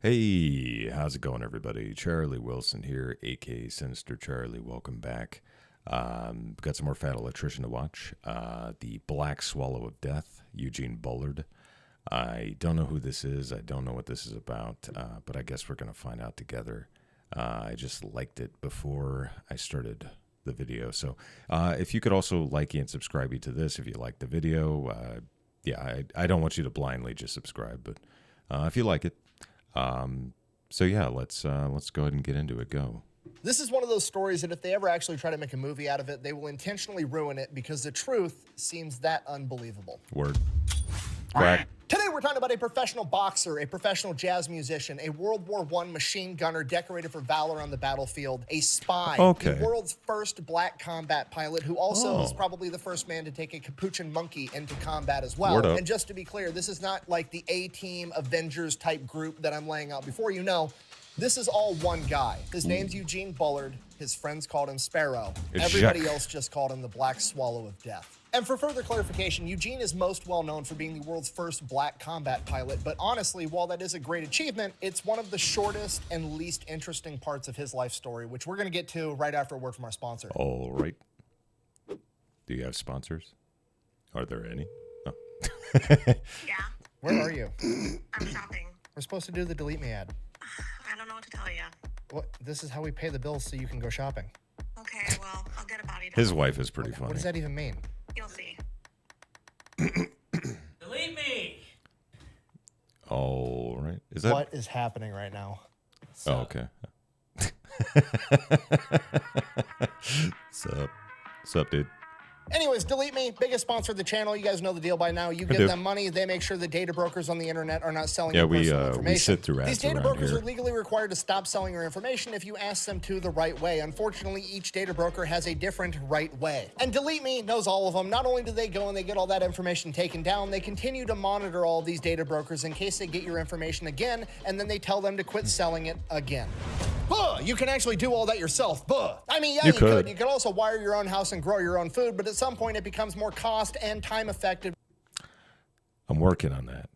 Hey, how's it going, everybody? Charlie Wilson here, aka Sinister Charlie. Welcome back. Got some more Fat Electrician to watch. The Black Swallow of Death, Eugene Bullard. I don't know who this is. I don't know what this is about, but I guess we're going to find out together. I just liked it before I started the video. So if you could also like and subscribe to this if you like the video. I don't want you to blindly just subscribe, but if you like it. So yeah, let's go ahead and get into it. Go. This is one of those stories that if they ever actually try to make a movie out of it, they will intentionally ruin it because the truth seems that unbelievable. Word. Quack. Today we're talking about a professional boxer, a professional jazz musician, a World War I machine gunner decorated for valor on the battlefield, a spy, the world's first black combat pilot who also is probably the first man to take a capuchin monkey into combat as well. And just to be clear, this is not like the A-Team Avengers type group that I'm laying out before you know. This is all one guy. His name's Eugene Bullard. His friends called him Sparrow. Everybody else just called him the Black Swallow of Death. And for further clarification, Eugene is most well known for being the world's first black combat pilot, but honestly, while that is a great achievement, it's one of the shortest and least interesting parts of his life story, which we're gonna get to right after a word from our sponsor. All right. Do you have sponsors? Are there any? Oh. Yeah. Where are you? I'm shopping. We're supposed to do the delete me ad. I don't know what to tell you. What? This is how we pay the bills so you can go shopping. Okay, well, I'll get a body. His wife is pretty funny. What does that even mean? You'll see. Delete me! All right. Is that What is happening right now? Oh, okay. Sup, dude? Anyways, Delete Me, biggest sponsor of the channel. You guys know the deal by now. You give them money, they make sure the data brokers on the internet are not selling your personal information. We sit through ads. These data brokers are legally required to stop selling your information if you ask them to the right way. Unfortunately, each data broker has a different right way. And Delete Me knows all of them. Not only do they go and they get all that information taken down, they continue to monitor all these data brokers in case they get your information again, and then they tell them to quit selling it again. Buh! You can actually do all that yourself. Buh! I mean, yeah, you could. You could also wire your own house and grow your own food, but at some point it becomes more cost and time effective. I'm working on that.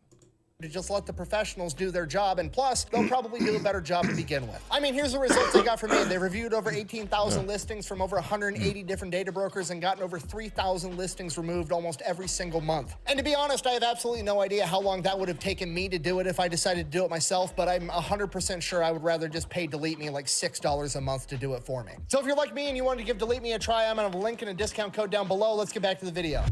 To just let the professionals do their job, and plus, they'll probably do a better job to begin with. I mean, here's the results they got from me. They reviewed over 18,000 listings from over 180 different data brokers and gotten over 3,000 listings removed almost every single month. And to be honest, I have absolutely no idea how long that would have taken me to do it if I decided to do it myself, but I'm 100% sure I would rather just pay Delete Me like $6 a month to do it for me. So if you're like me and you wanted to give Delete Me a try, I'm gonna have a link and a discount code down below. Let's get back to the video.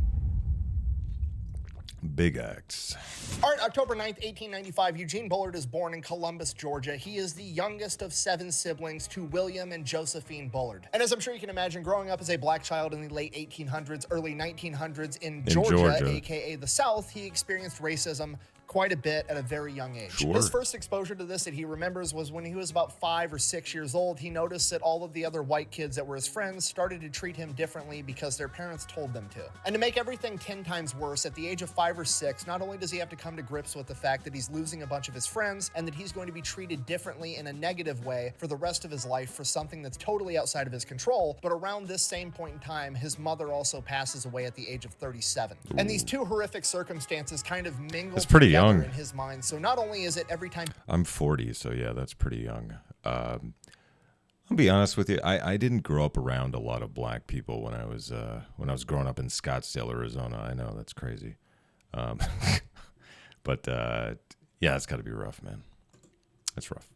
Big acts. All right, October 9th, 1895, Eugene Bullard is born in Columbus, Georgia. He is the youngest of 7 siblings to William and Josephine Bullard. And as I'm sure you can imagine, growing up as a black child in the late 1800s, early 1900s in Georgia, aka the South, he experienced racism quite a bit at a very young age. Sure. His first exposure to this that he remembers was when he was about 5 or 6 years old. He noticed that all of the other white kids that were his friends started to treat him differently because their parents told them to. And to make everything 10 times worse, at the age of 5 or 6, not only does he have to come to grips with the fact that he's losing a bunch of his friends and that he's going to be treated differently in a negative way for the rest of his life for something that's totally outside of his control, but around this same point in time, his mother also passes away at the age of 37. Ooh. And these two horrific circumstances kind of mingle together in his mind. So not only is it every time... I'm 40, so yeah, that's pretty young. I'll be honest with you, I didn't grow up around a lot of black people when I was growing up in Scottsdale, Arizona. I know, that's crazy. But yeah, it's got to be rough, man. It's rough.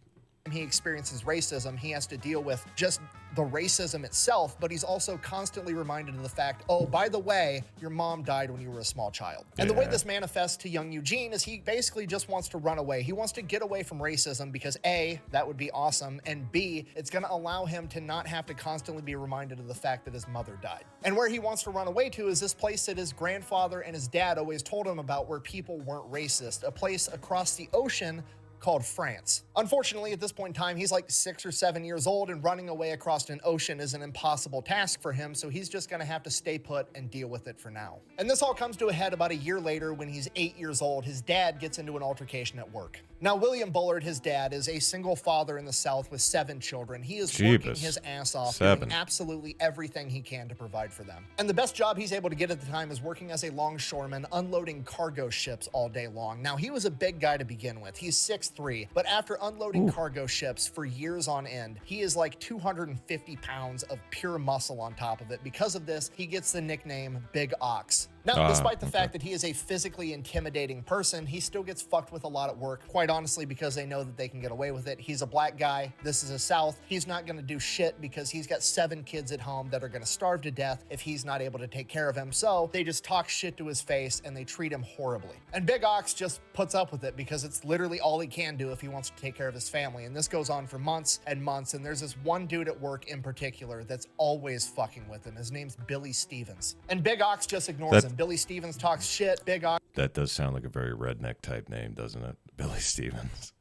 He experiences racism, he has to deal with just the racism itself, but he's also constantly reminded of the fact, oh, by the way, your mom died when you were a small child. And the way this manifests to young Eugene is he basically just wants to run away. He wants to get away from racism because A, that would be awesome, and B, it's gonna allow him to not have to constantly be reminded of the fact that his mother died. And where he wants to run away to is this place that his grandfather and his dad always told him about where people weren't racist, a place across the ocean called France. Unfortunately, at this point in time, he's like 6 or 7 years old, and running away across an ocean is an impossible task for him, so he's just gonna have to stay put and deal with it for now. And this all comes to a head about a year later when he's 8 years old. His dad gets into an altercation at work. Now, William Bullard, his dad, is a single father in the South with 7 children. He is working his ass off, doing absolutely everything he can to provide for them. And the best job he's able to get at the time is working as a longshoreman, unloading cargo ships all day long. Now, he was a big guy to begin with. He's 6'3", but after unloading cargo ships for years on end, he is like 250 pounds of pure muscle on top of it. Because of this, he gets the nickname Big Ox. Now, despite the fact that he is a physically intimidating person, he still gets fucked with a lot at work, quite honestly, because they know that they can get away with it. He's a black guy. This is the South. He's not going to do shit because he's got 7 kids at home that are going to starve to death if he's not able to take care of him. So they just talk shit to his face and they treat him horribly. And Big Ox just puts up with it because it's literally all he can do if he wants to take care of his family. And this goes on for months and months. And there's this one dude at work in particular that's always fucking with him. His name's Billy Stevens. And Big Ox just ignores him. Billy Stevens talks shit. Big Ox. That does sound like a very redneck type name, doesn't it? Billy Stevens.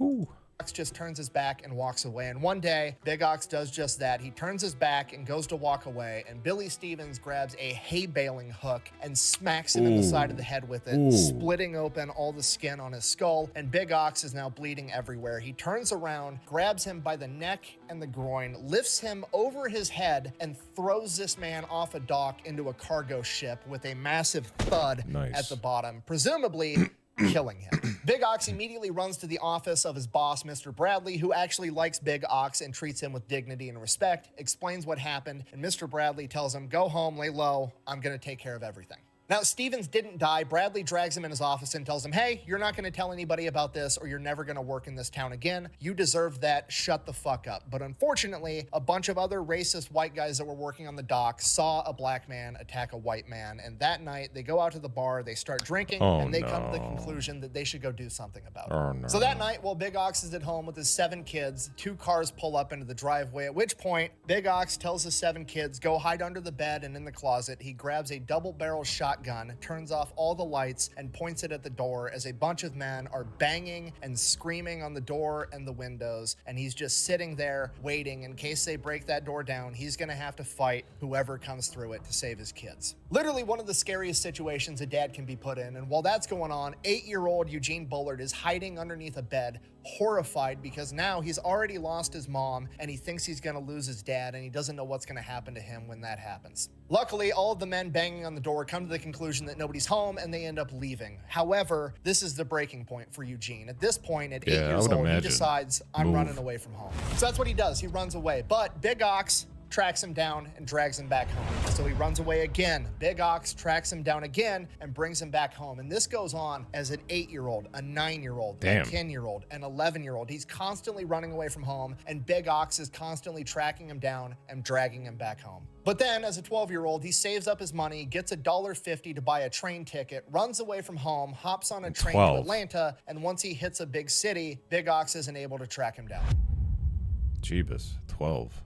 Ooh. Ox just turns his back and walks away. And one day, Big Ox does just that. He turns his back and goes to walk away. And Billy Stevens grabs a hay baling hook and smacks him in the side of the head with it, splitting open all the skin on his skull. And Big Ox is now bleeding everywhere. He turns around, grabs him by the neck and the groin, lifts him over his head, and throws this man off a dock into a cargo ship with a massive thud at the bottom, presumably killing him. Big Ox immediately runs to the office of his boss, Mr. Bradley, who actually likes Big Ox and treats him with dignity and respect, explains what happened, and Mr. Bradley tells him, go home, lay low, I'm gonna take care of everything. Now, Stevens didn't die. Bradley drags him in his office and tells him, hey, you're not going to tell anybody about this or you're never going to work in this town again. You deserve that. Shut the fuck up. But unfortunately, a bunch of other racist white guys that were working on the dock saw a black man attack a white man. And that night, they go out to the bar, they start drinking, and they come to the conclusion that they should go do something about it. So that night, while Big Ox is at home with his 7 kids, 2 cars pull up into the driveway, at which point, Big Ox tells his 7 kids, go hide under the bed and in the closet. He grabs a double-barrel shotgun, turns off all the lights, and points it at the door as a bunch of men are banging and screaming on the door and the windows, and he's just sitting there waiting in case they break that door down. He's gonna have to fight whoever comes through it to save his kids. Literally one of the scariest situations a dad can be put in, and while that's going on, 8-year-old Eugene Bullard is hiding underneath a bed, horrified because now he's already lost his mom and he thinks he's gonna lose his dad, and he doesn't know what's gonna happen to him when that happens. Luckily, all of the men banging on the door come to the conclusion that nobody's home and they end up leaving. However, this is the breaking point for Eugene. At this point, at 8 years old, he decides, I'm running away from home. So that's what he does. He runs away. But Big Ox tracks him down and drags him back home. So he runs away again. Big Ox tracks him down again and brings him back home. And this goes on as an 8-year-old, a 9-year-old, a 10-year-old, an 11-year-old. He's constantly running away from home, and Big Ox is constantly tracking him down and dragging him back home. But then, as a 12-year-old, he saves up his money, gets $1.50 to buy a train ticket, runs away from home, hops on a train to Atlanta, and once he hits a big city, Big Ox isn't able to track him down. Jeebus, 12.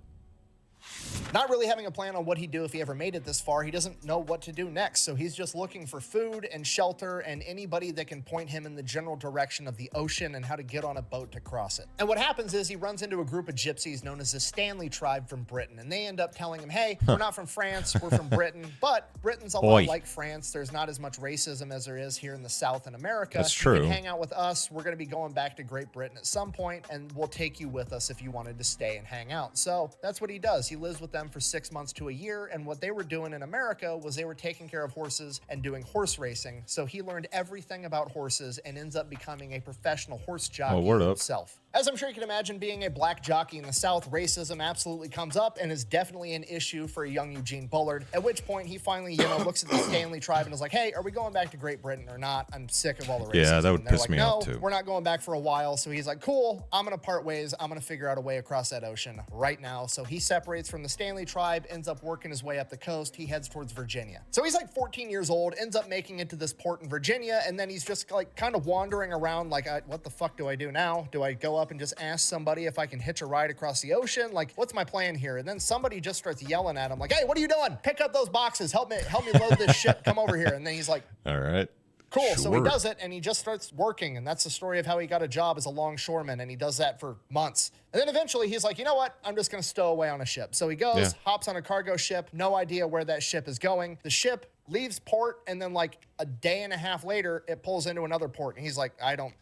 Not really having a plan on what he'd do if he ever made it this far, he doesn't know what to do next, so he's just looking for food and shelter and anybody that can point him in the general direction of the ocean and how to get on a boat to cross it. And what happens is he runs into a group of gypsies known as the Stanley tribe from Britain, and they end up telling him, hey, we're not from France, we're from Britain, but Britain's a lot like France. There's not as much racism as there is here in the South in America. That's true. You can hang out with us. We're going to be going back to Great Britain at some point, and we'll take you with us if you wanted to stay and hang out. So that's what he does. He lives with them for 6 months to a year, and what they were doing in America was they were taking care of horses and doing horse racing. So he learned everything about horses and ends up becoming a professional horse jockey himself. As I'm sure you can imagine, being a black jockey in the South, racism absolutely comes up and is definitely an issue for a young Eugene Bullard, at which point he finally, looks at the Stanley tribe and is like, hey, are we going back to Great Britain or not? I'm sick of all the racism. Yeah, that would piss me off too. No, we're not going back for a while. So he's like, cool, I'm going to part ways. I'm going to figure out a way across that ocean right now. So he separates from the Stanley tribe, ends up working his way up the coast. He heads towards Virginia. So he's like 14 years old, ends up making it to this port in Virginia, and then he's just like kind of wandering around like, what the fuck do I do now? Do I go up and just ask somebody if I can hitch a ride across the ocean? Like, what's my plan here? And then somebody just starts yelling at him like, hey, what are you doing? Pick up those boxes. Help me load this ship. Come over here. And then he's like, all right, Cool. Sure. So he does it, and he just starts working, and that's the story of how he got a job as a longshoreman, and he does that for months. And then eventually he's like, you know what? I'm just going to stow away on a ship. So he goes, hops on a cargo ship, no idea where that ship is going. The ship leaves port, and then like a day and a half later, it pulls into another port, and he's like, I don't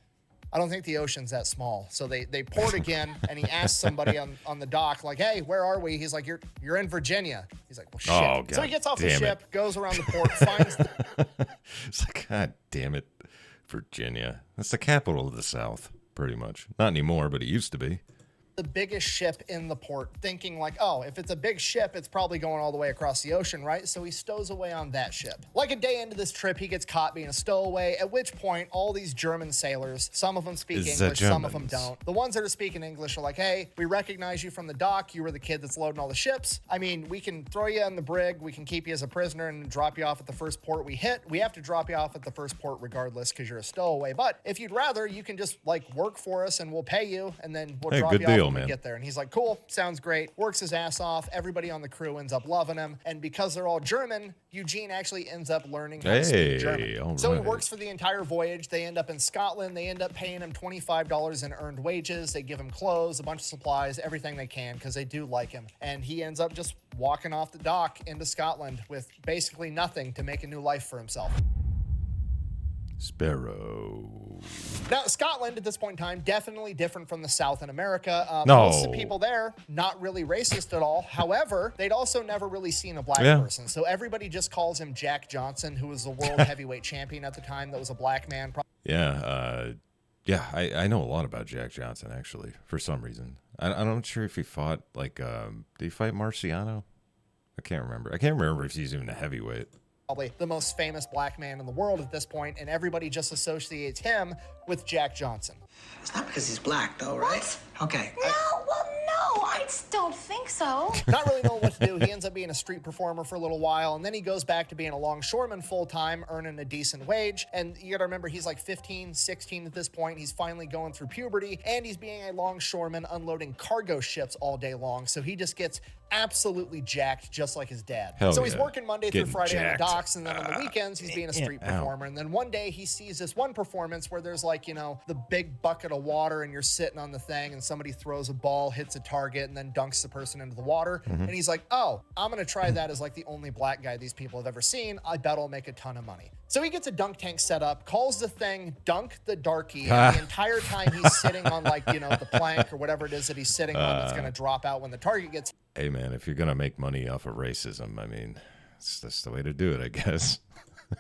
think the ocean's that small. So they port again, and he asks somebody on the dock, like, hey, where are we? He's like, you're in Virginia. He's like, well, shit. Oh, God so he gets off the ship, goes around the port, finds It's like, God damn it, Virginia. That's the capital of the South, pretty much. Not anymore, but it used to be. the biggest ship in the port, thinking like, oh, if it's a big ship, it's probably going all the way across the ocean, right? So he stows away on that ship. Like a day into this trip, he gets caught being a stowaway, at which point all these German sailors, some of them speak English, some of them don't. The ones that are speaking English are like, hey, we recognize you from the dock. You were the kid that's loading all the ships. I mean, we can throw you in the brig. We can keep you as a prisoner and drop you off at the first port we hit. We have to drop you off at the first port regardless because you're a stowaway. But if you'd rather, you can just like work for us and we'll pay you and then we'll drop you off when we get there. And he's like, cool, sounds great. Works his ass off. Everybody on the crew ends up loving him. And because they're all German, Eugene actually ends up learning how to speak German. So he works for the entire voyage. They end up in Scotland. They end up paying him $25 in earned wages. They give him clothes, a bunch of supplies, everything they can because they do like him. And he ends up just walking off the dock into Scotland with basically nothing to make a new life for himself. Sparrow. Now, Scotland at this point in time, definitely different from the South in America. No. Most of the people there, not really racist at all. However, they'd also never really seen a black person. So everybody just calls him Jack Johnson, who was the world heavyweight champion at the time. That was a black man. I know a lot about Jack Johnson, actually, for some reason. I'm not sure if he fought, like, did he fight Marciano? I can't remember. I can't remember if he's even a heavyweight. Probably the most famous black man in the world at this point, and everybody just associates him with Jack Johnson. It's not because he's black, though, right? What? Okay. No, I just don't think so. Not really knowing what to do, he ends up being a street performer for a little while, and then he goes back to being a longshoreman full-time, earning a decent wage. And you gotta remember, he's like 15, 16 at this point. He's finally going through puberty, and he's being a longshoreman unloading cargo ships all day long. So he just gets absolutely jacked, just like his dad. So he's working Monday through Friday on the docks, and then on the weekends, he's being a street performer. And then one day, he sees this one performance where there's like, you know, the big bucket of water, and you're sitting on the thing, and somebody throws a ball, hits a target, and then dunks the person into the water. And he's like, oh, I'm gonna try that as like the only black guy these people have ever seen. I bet I'll make a ton of money. So he gets a dunk tank set up, calls the thing Dunk the Darky, and the entire time he's sitting on like, you know, the plank or whatever it is that he's sitting on that's gonna drop out when the target gets Hey, man, if you're going to make money off of racism, I mean, that's the way to do it, I guess.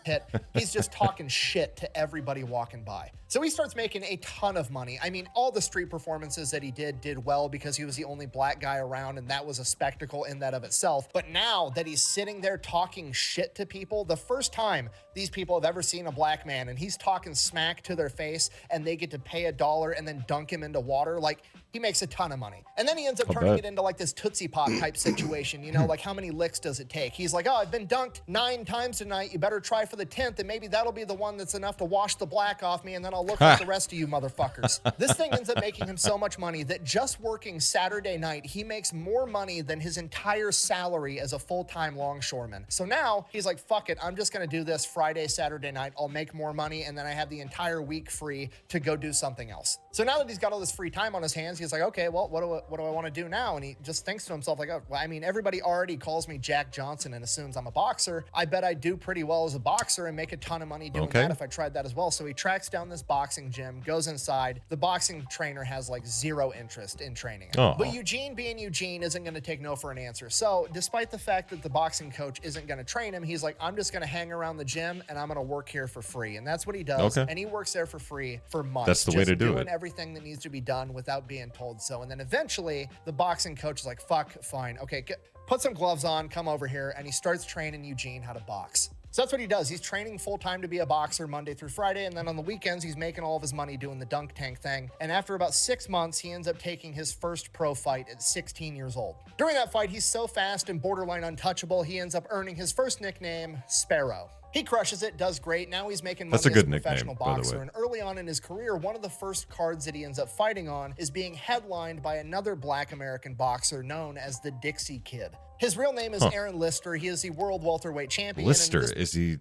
hit. He's just talking shit to everybody walking by. So he starts making a ton of money. I mean, all the street performances that he did well because he was the only black guy around, and that was a spectacle in that of itself. But now that he's sitting there talking shit to people, the first time these people have ever seen a black man, and he's talking smack to their face, and they get to pay $1 and then dunk him into water, like, he makes a ton of money. And then he ends up turning it into like this Tootsie Pop type situation, you know, like how many licks does it take? He's like, oh, I've been dunked 9 times tonight. You better try for the 10th, and maybe that'll be the one that's enough to wash the black off me, and then I'll look like the rest of you motherfuckers. This thing ends up making him so much money that just working Saturday night, he makes more money than his entire salary as a full-time longshoreman. So now he's like, fuck it, I'm just gonna do this Friday, Saturday night. I'll make more money, and then I have the entire week free to go do something else. So now that he's got all this free time on his hands, he's like, okay, well, what do I want to do now? And he just thinks to himself, like, oh, well, I mean, everybody already calls me Jack Johnson and assumes I'm a boxer. I bet I do pretty well as a boxer and make a ton of money doing that if I tried that as well. So he tracks down this boxing gym, goes inside. The boxing trainer has like zero interest in training him. But Eugene, being Eugene, isn't going to take no for an answer. So despite the fact that the boxing coach isn't going to train him, he's like, I'm just going to hang around the gym and I'm going to work here for free. And that's what he does. And he works there for free for months. That's the way to do it. Doing everything that needs to be done without being told so. And then eventually the boxing coach is like, fuck, fine. Okay, put some gloves on, come over here. And he starts training Eugene how to box. So that's what he does. He's training full-time to be a boxer Monday through Friday, and then on the weekends, he's making all of his money doing the dunk tank thing. And after about 6 months, he ends up taking his first pro fight at 16 years old. During that fight, he's so fast and borderline untouchable, he ends up earning his first nickname, Sparrow. He crushes it, does great. Now he's making money as a professional boxer. And early on in his career, one of the first cards that he ends up fighting on is being headlined by another black American boxer known as the Dixie Kid. His real name is Aaron Lister. He is the world welterweight champion. Lister, is he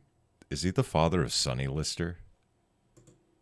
Is he the father of Sonny Lister?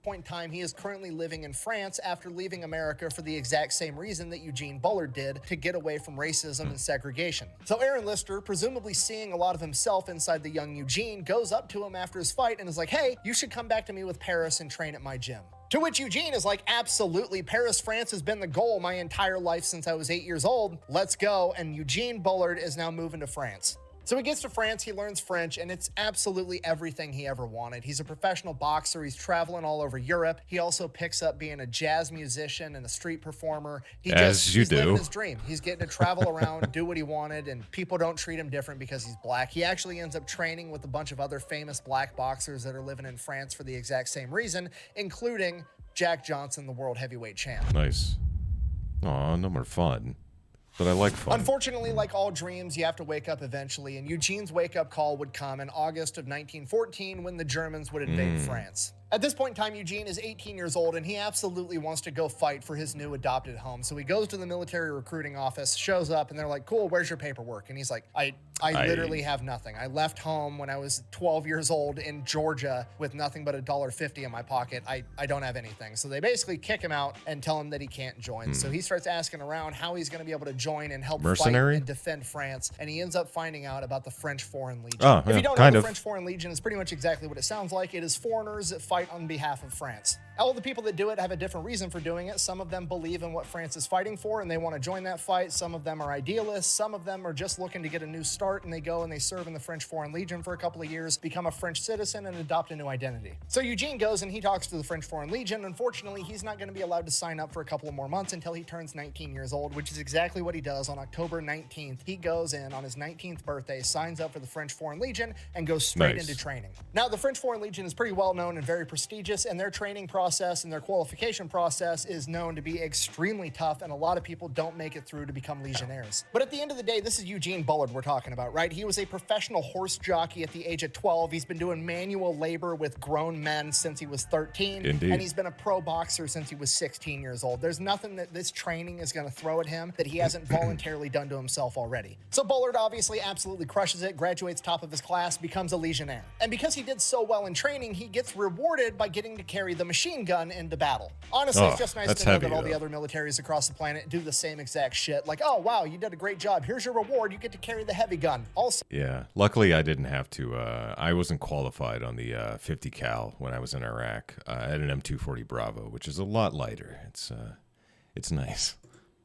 Point in time, he is currently living in France after leaving America for the exact same reason that Eugene Bullard did, to get away from racism and segregation. So Aaron Lister, presumably seeing a lot of himself inside the young Eugene, goes up to him after his fight and is like, hey, you should come back to me with Paris and train at my gym. To which Eugene is like, absolutely, Paris, France has been the goal my entire life since I was 8 years old. Let's go. And Eugene Bullard is now moving to France. So he gets to France, he learns French, and it's absolutely everything he ever wanted. He's a professional boxer, he's traveling all over Europe. He also picks up being a jazz musician and a street performer. He's living his dream. He's getting to travel around, do what he wanted, and people don't treat him different because he's black. He actually ends up training with a bunch of other famous black boxers that are living in France for the exact same reason, including Jack Johnson, the world heavyweight champ. Nice. Aw, no more fun. But I like fun. Unfortunately, like all dreams, you have to wake up eventually, and Eugene's wake-up call would come in August of 1914 when the Germans would invade France. At this point in time, Eugene is 18 years old, and he absolutely wants to go fight for his new adopted home. So he goes to the military recruiting office, shows up, and they're like, cool, where's your paperwork? And he's like, I literally have nothing. I left home when I was 12 years old in Georgia with nothing but $1.50 in my pocket. I don't have anything. So they basically kick him out and tell him that he can't join. So he starts asking around how he's going to be able to join and help fight and defend France. And he ends up finding out about the French Foreign Legion. Oh, yeah, if you don't know, the French Foreign Legion is pretty much exactly what it sounds like. It is foreigners that fight on behalf of France. All the people that do it have a different reason for doing it. Some of them believe in what France is fighting for and they want to join that fight. Some of them are idealists. Some of them are just looking to get a new start, and they go and they serve in the French Foreign Legion for a couple of years, become a French citizen, and adopt a new identity. So Eugene goes and he talks to the French Foreign Legion. Unfortunately, he's not going to be allowed to sign up for a couple of more months until he turns 19 years old, which is exactly what he does on October 19th. He goes in on his 19th birthday, signs up for the French Foreign Legion, and goes straight into training. Now, the French Foreign Legion is pretty well known and very prestigious, and their training process and their qualification process is known to be extremely tough, and a lot of people don't make it through to become legionnaires. But at the end of the day, this is Eugene Bullard we're talking about, right? He was a professional horse jockey at the age of 12. He's been doing manual labor with grown men since he was 13. Indeed. And he's been a pro boxer since he was 16 years old. There's nothing that this training is going to throw at him that he hasn't voluntarily done to himself already. So Bullard obviously absolutely crushes it, graduates top of his class, becomes a legionnaire. And because he did so well in training, he gets rewarded by getting to carry the machine gun into battle. Honestly, it's just nice to know that all the other militaries across the planet do the same exact shit. Like, oh, wow, you did a great job. Here's your reward. You get to carry the heavy gun. Also, yeah, luckily I didn't have to. I wasn't qualified on the 50 cal when I was in Iraq. I had an M240 Bravo, which is a lot lighter. It's nice.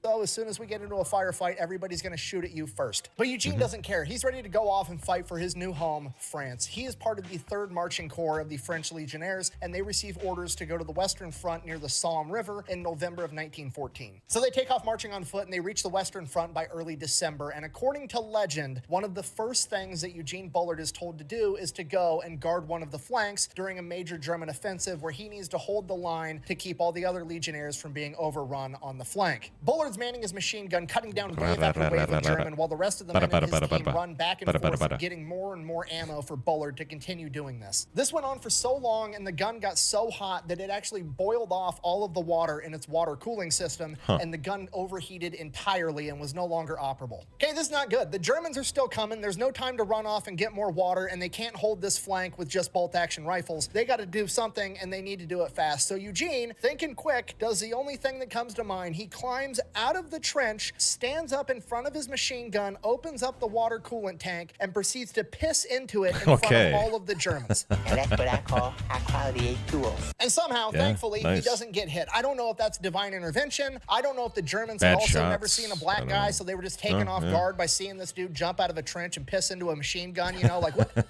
So as soon as we get into a firefight, everybody's going to shoot at you first. But Eugene doesn't care. He's ready to go off and fight for his new home, France. He is part of the 3rd Marching Corps of the French Legionnaires, and they receive orders to go to the Western Front near the Somme River in November of 1914. So they take off marching on foot, and they reach the Western Front by early December. And according to legend, one of the first things that Eugene Bullard is told to do is to go and guard one of the flanks during a major German offensive where he needs to hold the line to keep all the other legionnaires from being overrun on the flank. Bullard's manning his machine gun, cutting down wave after wave of German, while the rest of the men in his team run back and forth, getting more and more ammo for Bullard to continue doing this. This went on for so long, and the gun got so hot that it actually boiled off all of the water in its water cooling system, and the gun overheated entirely and was no longer operable. Okay, this is not good. The Germans are still coming. There's no time to run off and get more water, and they can't hold this flank with just bolt-action rifles. They got to do something, and they need to do it fast. So Eugene, thinking quick, does the only thing that comes to mind. He climbs out of the trench, stands up in front of his machine gun, opens up the water coolant tank, and proceeds to piss into it in front of all of the Germans. And that's what I call high-quality H2O. And somehow, thankfully, he doesn't get hit. I don't know if that's divine intervention. I don't know if the Germans had also never seen a black guy, so they were just taken off guard by seeing this dude jump out of a trench and piss into a machine gun, you know, like what?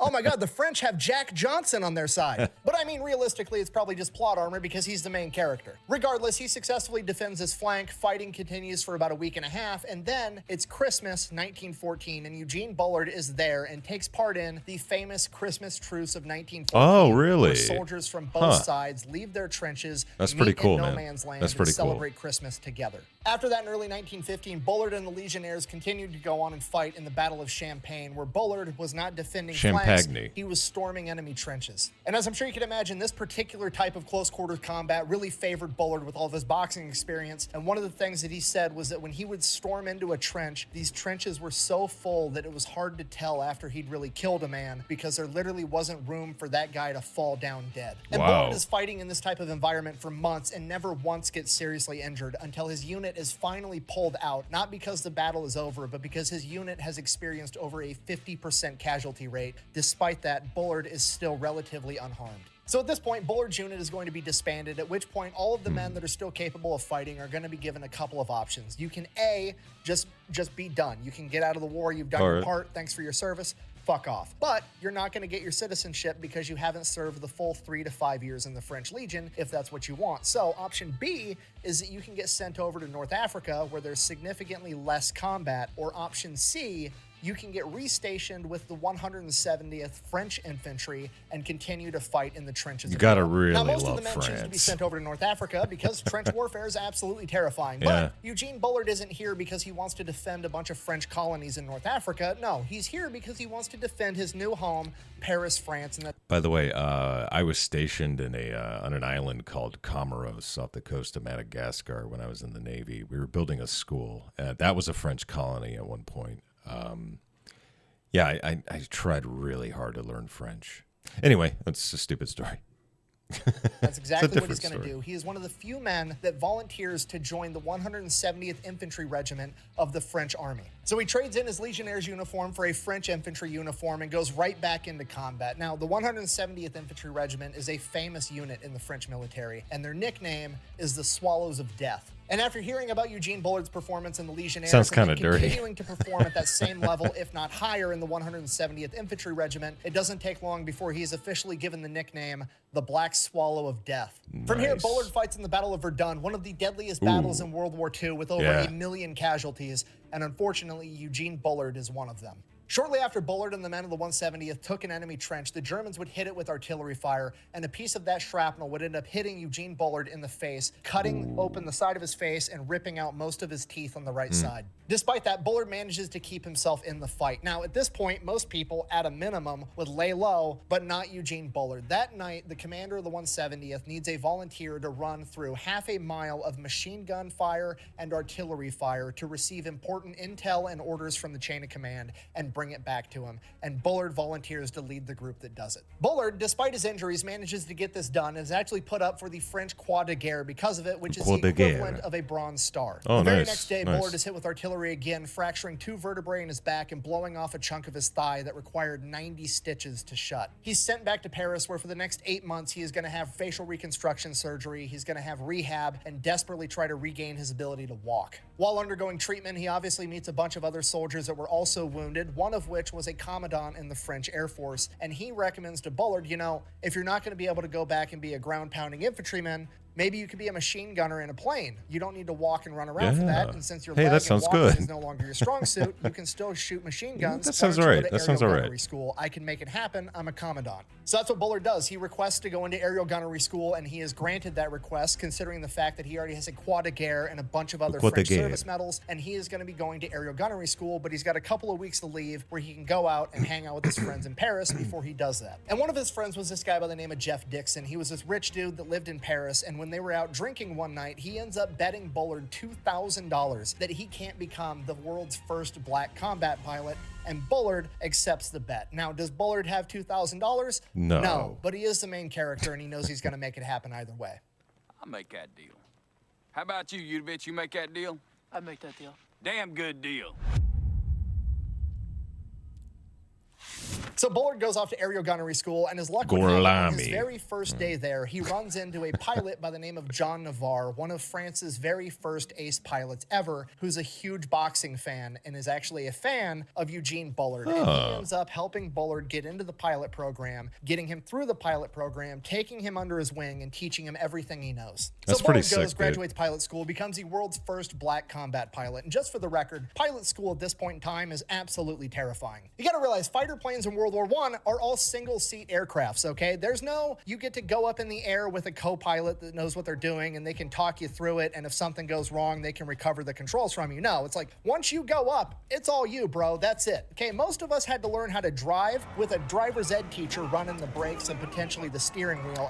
Oh my God, the French have Jack Johnson on their side. But I mean, realistically, it's probably just plot armor because he's the main character. Regardless, he successfully defends his flank. Fighting continues for about a week and a half, and then it's Christmas 1914, and Eugene Bullard is there and takes part in the famous Christmas truce of 1914. Oh, really? Where soldiers from both sides leave their trenches, meet in no man's land, and celebrate Christmas together. After that, in early 1915, Bullard and the Legionnaires continued to go on and fight in the Battle of Champagne, where Bullard was not defending flanks, Agony. He was storming enemy trenches. And as I'm sure you can imagine, this particular type of close quarters combat really favored Bullard with all of his boxing experience. And one of the things that he said was that when he would storm into a trench, these trenches were so full that it was hard to tell after he'd really killed a man because there literally wasn't room for that guy to fall down dead. And Bullard is fighting in this type of environment for months and never once gets seriously injured until his unit is finally pulled out, not because the battle is over, but because his unit has experienced over a 50% casualty rate. Despite that, Bullard is still relatively unharmed. So at this point, Bullard's unit is going to be disbanded, at which point all of the men that are still capable of fighting are going to be given a couple of options. You can A, just be done. You can get out of the war, you've done your part, thanks for your service, fuck off. But you're not going to get your citizenship because you haven't served the full 3 to 5 years in the French Legion, if that's what you want. So option B is that you can get sent over to North Africa where there's significantly less combat, or option C, you can get restationed with the 170th French Infantry and continue to fight in the trenches. You gotta really love France. Now, most love of the men France. choose to be sent over to North Africa because trench warfare is absolutely terrifying. But Eugene Bullard isn't here because he wants to defend a bunch of French colonies in North Africa. No, he's here because he wants to defend his new home, Paris, France. And by the way, I was stationed in on an island called Comoros off the coast of Madagascar when I was in the Navy. We were building a school. That was a French colony at one point. I tried really hard to learn French. Anyway, that's a stupid story. That's exactly what he's going to do. He is one of the few men that volunteers to join the 170th Infantry Regiment of the French Army. So he trades in his Legionnaire's uniform for a French infantry uniform and goes right back into combat. Now, the 170th Infantry Regiment is a famous unit in the French military, and their nickname is the Swallows of Death. And after hearing about Eugene Bullard's performance in the Legionnaires, sounds kind of dirty, continuing to perform at that same level, if not higher, in the 170th Infantry Regiment, it doesn't take long before he is officially given the nickname the Black Swallow of Death. Nice. From here, Bullard fights in the Battle of Verdun, one of the deadliest battles in World War II, with over 1 million casualties, and unfortunately, Eugene Bullard is one of them. Shortly after Bullard and the men of the 170th took an enemy trench, the Germans would hit it with artillery fire, and a piece of that shrapnel would end up hitting Eugene Bullard in the face, cutting open the side of his face and ripping out most of his teeth on the right side. Despite that, Bullard manages to keep himself in the fight. Now, at this point, most people, at a minimum, would lay low, but not Eugene Bullard. That night, the commander of the 170th needs a volunteer to run through half a mile of machine gun fire and artillery fire to receive important intel and orders from the chain of command and bring it back to him, and Bullard volunteers to lead the group that does it. Bullard, despite his injuries, manages to get this done and is actually put up for the French Croix de Guerre because of it, which is the equivalent of a Bronze Star. The very next day, Bullard is hit with artillery again, fracturing 2 vertebrae in his back and blowing off a chunk of his thigh that required 90 stitches to shut. He's sent back to Paris, where for the next 8 months, he is going to have facial reconstruction surgery, he's going to have rehab, and desperately try to regain his ability to walk. While undergoing treatment, he obviously meets a bunch of other soldiers that were also wounded, one of which was a commandant in the French Air Force, and he recommends to Bullard, you know, if you're not going to be able to go back and be a ground-pounding infantryman, maybe you could be a machine gunner in a plane. You don't need to walk and run around for that. And since your leg and walking is no longer your strong suit, you can still shoot machine guns. That sounds all right. That sounds all right. School. I can make it happen. I'm a commandant. So that's what Bullard does. He requests to go into aerial gunnery school, and he is granted that request, considering the fact that he already has a Croix de Guerre and a bunch of other French service medals, and he is going to be going to aerial gunnery school, but he's got a couple of weeks to leave where he can go out and hang out with his friends in Paris before he does that. And one of his friends was this guy by the name of Jeff Dixon. He was this rich dude that lived in Paris, and when they were out drinking one night, he ends up betting Bullard $2,000 that he can't become the world's first black combat pilot, and Bullard accepts the bet. Now, does Bullard have $2,000? No, but he is the main character, and he knows he's going to make it happen either way. I'll make that deal. How about you, Udovich? You make that deal? I'd make that deal. Damn good deal. So Bullard goes off to aerial gunnery school, and his luck would have on his very first day there, he runs into a pilot by the name of John Navarre, one of France's very first ace pilots ever, who's a huge boxing fan and is actually a fan of Eugene Bullard. And he ends up helping Bullard get into the pilot program, getting him through the pilot program, taking him under his wing, and teaching him everything he knows. That's so Bullard sick, graduates pilot school, becomes the world's first black combat pilot. And just for the record, pilot school at this point in time is absolutely terrifying. You gotta realize, fighter planes in World World War I are all single-seat aircrafts, okay? There's no, you get to go up in the air with a co-pilot that knows what they're doing and they can talk you through it, and if something goes wrong, they can recover the controls from you. No, it's like, once you go up, it's all you, bro. That's it. Okay, most of us had to learn how to drive with a driver's ed teacher running the brakes and potentially the steering wheel.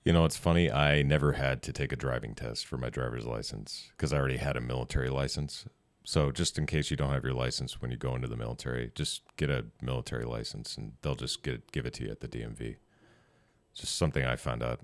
You know, it's funny. I never had to take a driving test for my driver's license because I already had a military license. So just in case you don't have your license when you go into the military, just get a military license and they'll just give it to you at the DMV. It's just something I found out.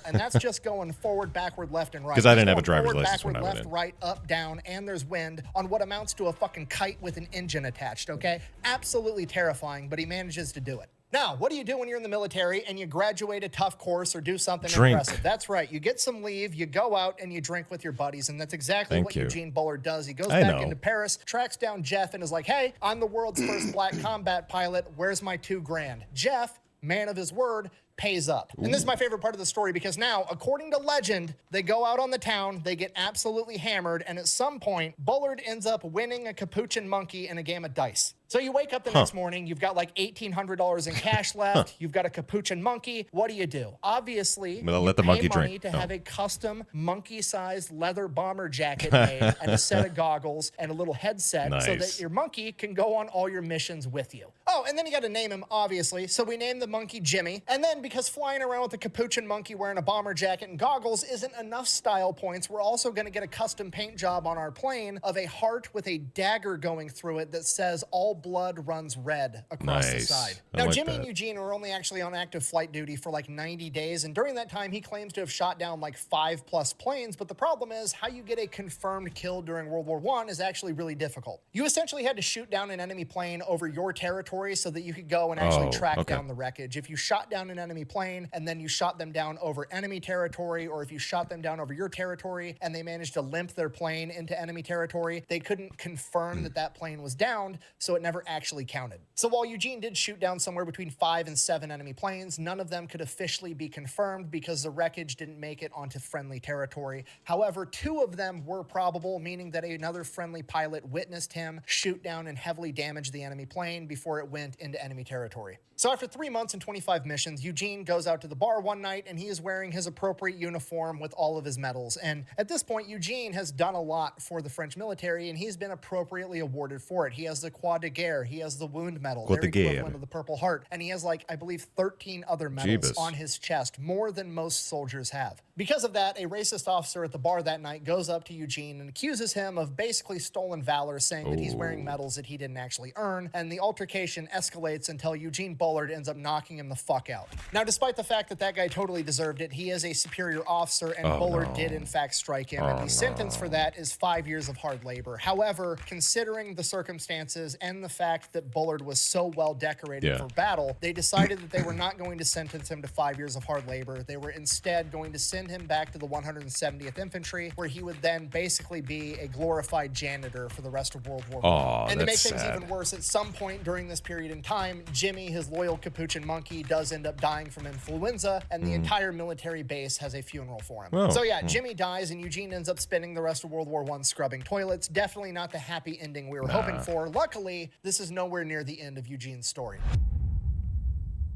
And that's just going forward, backward, left, and right. Because I didn't have a driver's forward, license backward, when I went left, in. right, up, down, and there's wind on what amounts to a fucking kite with an engine attached, okay? Absolutely terrifying, but he manages to do it. Now, what do you do when you're in the military and you graduate a tough course or do something impressive? That's right. You get some leave, you go out, and you drink with your buddies, and that's exactly what Eugene Bullard does. He goes back into Paris, tracks down Jeff, and is like, hey, I'm the world's first black combat pilot. Where's my $2,000? Jeff, man of his word, pays up. And this is my favorite part of the story because now, according to legend, they go out on the town, they get absolutely hammered, and at some point, Bullard ends up winning a capuchin monkey in a game of dice. So you wake up the next morning, you've got like $1,800 in cash left, you've got a capuchin monkey. What do? Obviously, let the monkey drink. To have a custom monkey-sized leather bomber jacket made and a set of goggles and a little headset so that your monkey can go on all your missions with you. Oh, and then you got to name him, obviously. So we named the monkey Jimmy. And then because flying around with a capuchin monkey wearing a bomber jacket and goggles isn't enough style points, we're also going to get a custom paint job on our plane of a heart with a dagger going through it that says all blood runs red across the side. Now, Jimmy and Eugene were only actually on active flight duty for like 90 days, and during that time, he claims to have shot down like 5+ planes, but the problem is how you get a confirmed kill during World War I is actually really difficult. You essentially had to shoot down an enemy plane over your territory so that you could go and actually track down the wreckage. If you shot down an enemy plane and then you shot them down over enemy territory, or if you shot them down over your territory and they managed to limp their plane into enemy territory, they couldn't confirm that that plane was downed, so it never actually counted. So while Eugene did shoot down somewhere between 5 and 7 enemy planes, none of them could officially be confirmed because the wreckage didn't make it onto friendly territory. However, 2 of them were probable, meaning that another friendly pilot witnessed him shoot down and heavily damage the enemy plane before it went into enemy territory. So after 3 months and 25 missions, Eugene goes out to the bar one night and he is wearing his appropriate uniform with all of his medals. And at this point, Eugene has done a lot for the French military and he's been appropriately awarded for it. He has the Croix de Guerre, he has the Wound Medal, their equivalent of the Purple Heart, and he has like, I believe, 13 other medals on his chest, more than most soldiers have. Because of that, a racist officer at the bar that night goes up to Eugene and accuses him of basically stolen valor, saying that he's wearing medals that he didn't actually earn, and the altercation escalates until Eugene Bullard ends up knocking him the fuck out. Now, despite the fact that that guy totally deserved it, he is a superior officer, and Bullard did in fact strike him, and the sentence for that is 5 years of hard labor. However, considering the circumstances and the fact that Bullard was so well decorated for battle, they decided that they were not going to sentence him to 5 years of hard labor. They were instead going to send him back to the 170th Infantry, where he would then basically be a glorified janitor for the rest of World War I. And to make things even worse, at some point during this period in time, Jimmy, his loyal capuchin monkey, does end up dying from influenza, and the entire military base has a funeral for him. So yeah, Jimmy dies, and Eugene ends up spending the rest of World War I scrubbing toilets. Definitely not the happy ending we were hoping for. Luckily, this is nowhere near the end of Eugene's story.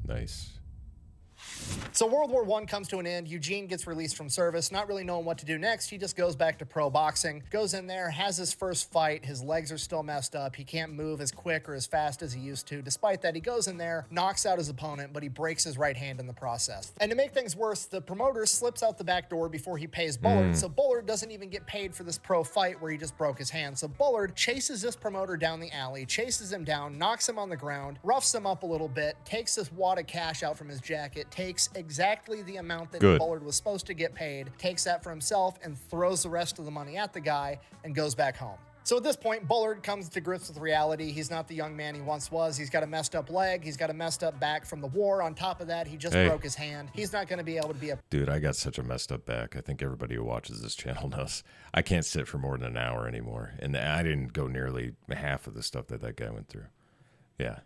Nice. So World War I comes to an end. Eugene gets released from service, not really knowing what to do next. He just goes back to pro boxing, goes in there, has his first fight. His legs are still messed up. He can't move as quick or as fast as he used to. Despite that, he goes in there, knocks out his opponent, but he breaks his right hand in the process. And to make things worse, the promoter slips out the back door before he pays Bullard, so Bullard doesn't even get paid for this pro fight where he just broke his hand. So Bullard chases this promoter down the alley, chases him down, knocks him on the ground, roughs him up a little bit, takes this wad of cash out from his jacket, takes exactly the amount that Bullard was supposed to get paid, takes that for himself, and throws the rest of the money at the guy and goes back home. So at this point, Bullard comes to grips with reality. He's not the young man he once was. He's got a messed up leg. He's got a messed up back from the war. On top of that, he just broke his hand. He's not going to be able to be a... Dude, I got such a messed up back. I think everybody who watches this channel knows. I can't sit for more than an hour anymore. And I didn't go nearly half of the stuff that guy went through. Yeah.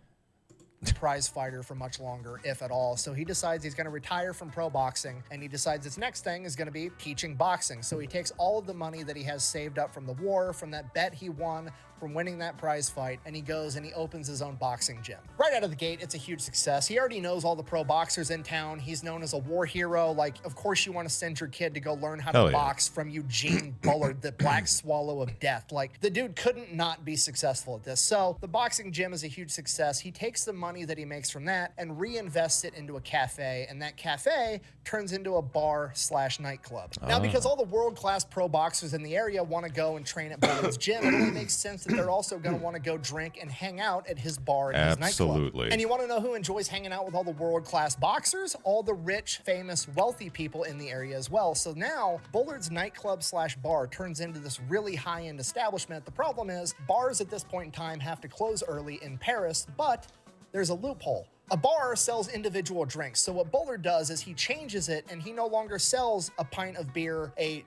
Prize fighter for much longer, if at all. So he decides he's going to retire from pro boxing, and he decides his next thing is going to be teaching boxing. So he takes all of the money that he has saved up from the war, from that bet he won from winning that prize fight, and he goes and he opens his own boxing gym. Right out of the gate, it's a huge success. He already knows all the pro boxers in town. He's known as a war hero. Like, of course you want to send your kid to go learn how to box from Eugene Bullard, the Black Swallow of Death. Like, the dude couldn't not be successful at this. So the boxing gym is a huge success. He takes the money that he makes from that and reinvests it into a cafe, and that cafe turns into a bar/nightclub. Now, because all the world-class pro boxers in the area want to go and train at Bullard's gym, it only makes sense that they're also going to want to go drink and hang out at his bar and his nightclub. Absolutely. And you want to know who enjoys hanging out with all the world-class boxers? All the rich, famous, wealthy people in the area as well. So now Bullard's nightclub/bar turns into this really high-end establishment. The problem is bars at this point in time have to close early in Paris, but there's a loophole. A bar sells individual drinks. So what Bullard does is he changes it, and he no longer sells a pint of beer, a